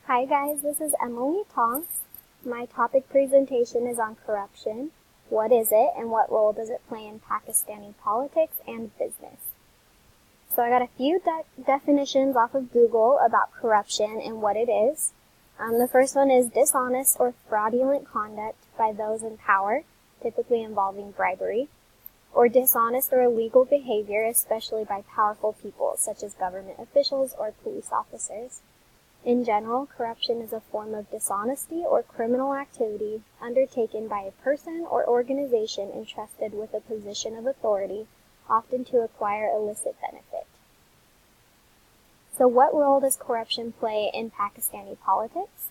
Hi guys, this is Emily Tonks. My topic presentation is on corruption. What is it and what role does it play in Pakistani politics and business? So I got a few definitions off of Google about corruption and what it is. The first one is dishonest or fraudulent conduct by those in power, typically involving bribery, or dishonest or illegal behavior, especially by powerful people, such as government officials or police officers. In general, corruption is a form of dishonesty or criminal activity undertaken by a person or organization entrusted with a position of authority, often to acquire illicit benefit. So what role does corruption play in Pakistani politics?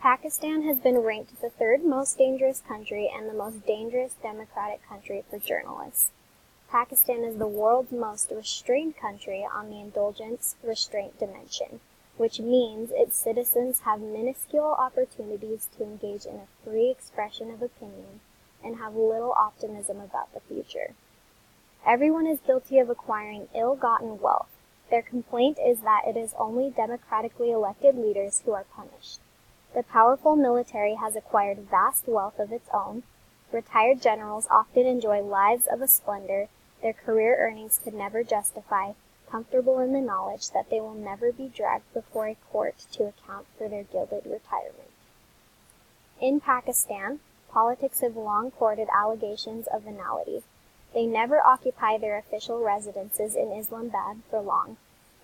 Pakistan has been ranked the third most dangerous country and the most dangerous democratic country for journalists. Pakistan is the world's most restrained country on the indulgence restraint dimension, which means its citizens have minuscule opportunities to engage in a free expression of opinion and have little optimism about the future. Everyone is guilty of acquiring ill-gotten wealth. Their complaint is that it is only democratically elected leaders who are punished. The powerful military has acquired vast wealth of its own. Retired generals often enjoy lives of a splendor their career earnings could never justify, comfortable in the knowledge that they will never be dragged before a court to account for their gilded retirement. In Pakistan, politics have long courted allegations of venality. They never occupy their official residences in Islamabad for long,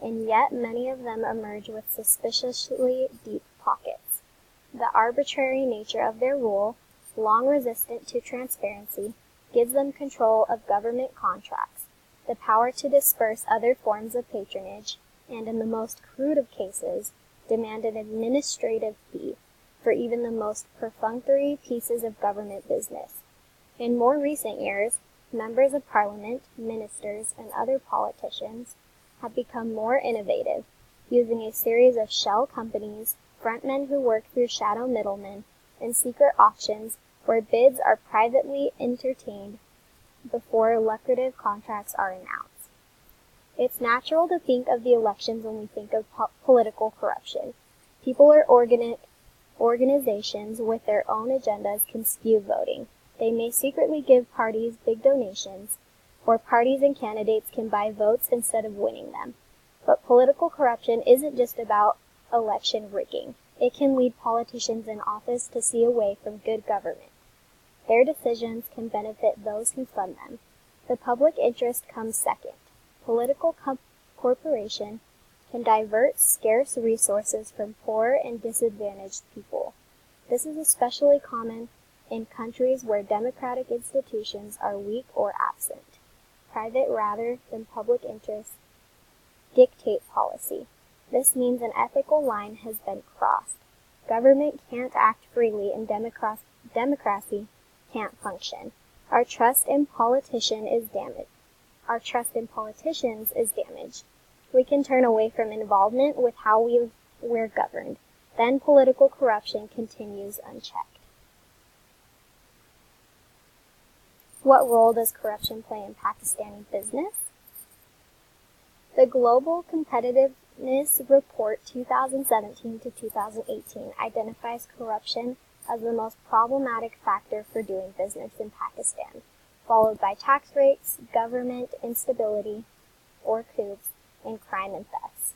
and yet many of them emerge with suspiciously deep pockets. The arbitrary nature of their rule, long resistant to transparency, gives them control of government contracts, the power to disperse other forms of patronage, and in the most crude of cases, demand an administrative fee for even the most perfunctory pieces of government business. In more recent years, members of parliament, ministers, and other politicians have become more innovative, using a series of shell companies, frontmen who work through shadow middlemen, and secret auctions where bids are privately entertained before lucrative contracts are announced. It's natural to think of the elections when we think of political corruption. People or organizations with their own agendas can skew voting. They may secretly give parties big donations, or parties and candidates can buy votes instead of winning them. But political corruption isn't just about election rigging. It can lead politicians in office to see away from good government. Their decisions can benefit those who fund them. The public interest comes second. Political corporation can divert scarce resources from poor and disadvantaged people. This is especially common in countries where democratic institutions are weak or absent. Private rather than public interests dictate policy. This means an ethical line has been crossed. Government can't act freely and democracy can't function. Our trust in politicians is damaged. We can turn away from involvement with how we're governed. Then political corruption continues unchecked. What role does corruption play in Pakistani business? The Global Competitiveness Report 2017 to 2018 identifies corruption as the most problematic factor for doing business in Pakistan, followed by tax rates, government instability or coups, and crime and thefts.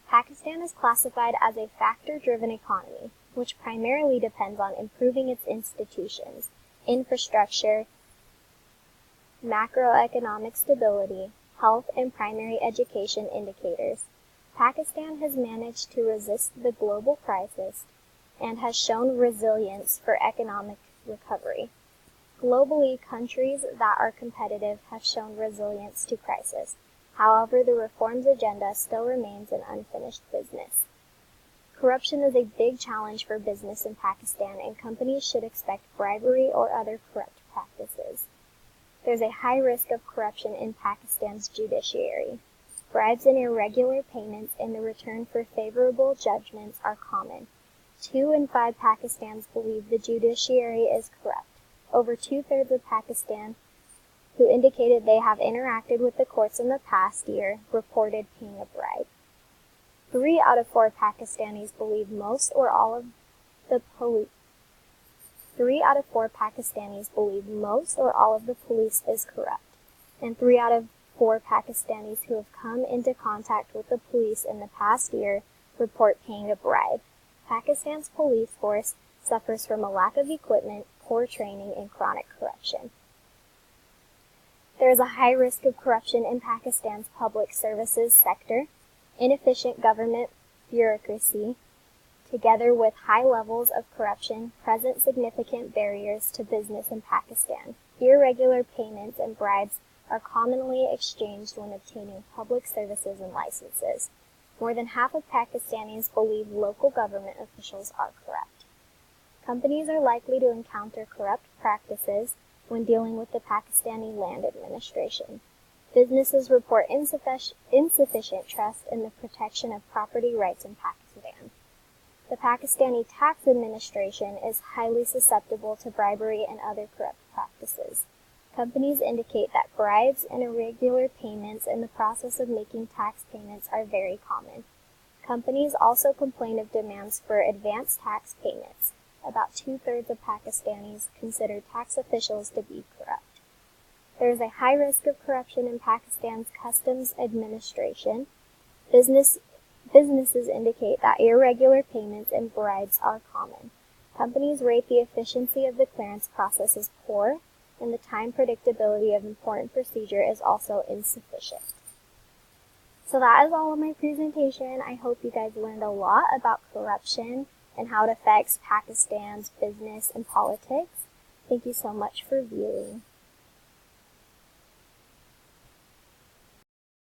Pakistan is classified as a factor-driven economy, which primarily depends on improving its institutions, infrastructure, macroeconomic stability, health, and primary education indicators. Pakistan has managed to resist the global crisis and has shown resilience for economic recovery. Globally, countries that are competitive have shown resilience to crisis. However, the reforms agenda still remains an unfinished business. Corruption is a big challenge for business in Pakistan, and companies should expect bribery or other corrupt practices. There's a high risk of corruption in Pakistan's judiciary. Bribes and irregular payments in the return for favorable judgments are common. 2 in 5 Pakistans believe the judiciary is corrupt. Over 2/3 of Pakistan who indicated they have interacted with the courts in the past year reported paying a bribe. 3 out of 4 Pakistanis believe most or all of the police. 3 out of 4 Pakistanis believe most or all of the police is corrupt, and 3 out of 4 Pakistanis who have come into contact with the police in the past year report paying a bribe. Pakistan's police force suffers from a lack of equipment, poor training, and chronic corruption. There is a high risk of corruption in Pakistan's public services sector. Inefficient government bureaucracy, together with high levels of corruption, present significant barriers to business in Pakistan. Irregular payments and bribes are commonly exchanged when obtaining public services and licenses. More than half of Pakistanis believe local government officials are corrupt. Companies are likely to encounter corrupt practices when dealing with the Pakistani Land Administration. Businesses report insufficient trust in the protection of property rights in Pakistan. The Pakistani Tax Administration is highly susceptible to bribery and other corrupt practices. Companies indicate that bribes and irregular payments in the process of making tax payments are very common. Companies also complain of demands for advanced tax payments. About 2/3 of Pakistanis consider tax officials to be corrupt. There is a high risk of corruption in Pakistan's customs administration. Businesses indicate that irregular payments and bribes are common. Companies rate the efficiency of the clearance process as poor, and the time predictability of important procedure is also insufficient. So that is all of my presentation. I hope you guys learned a lot about corruption and how it affects Pakistan's business and politics. Thank you so much for viewing.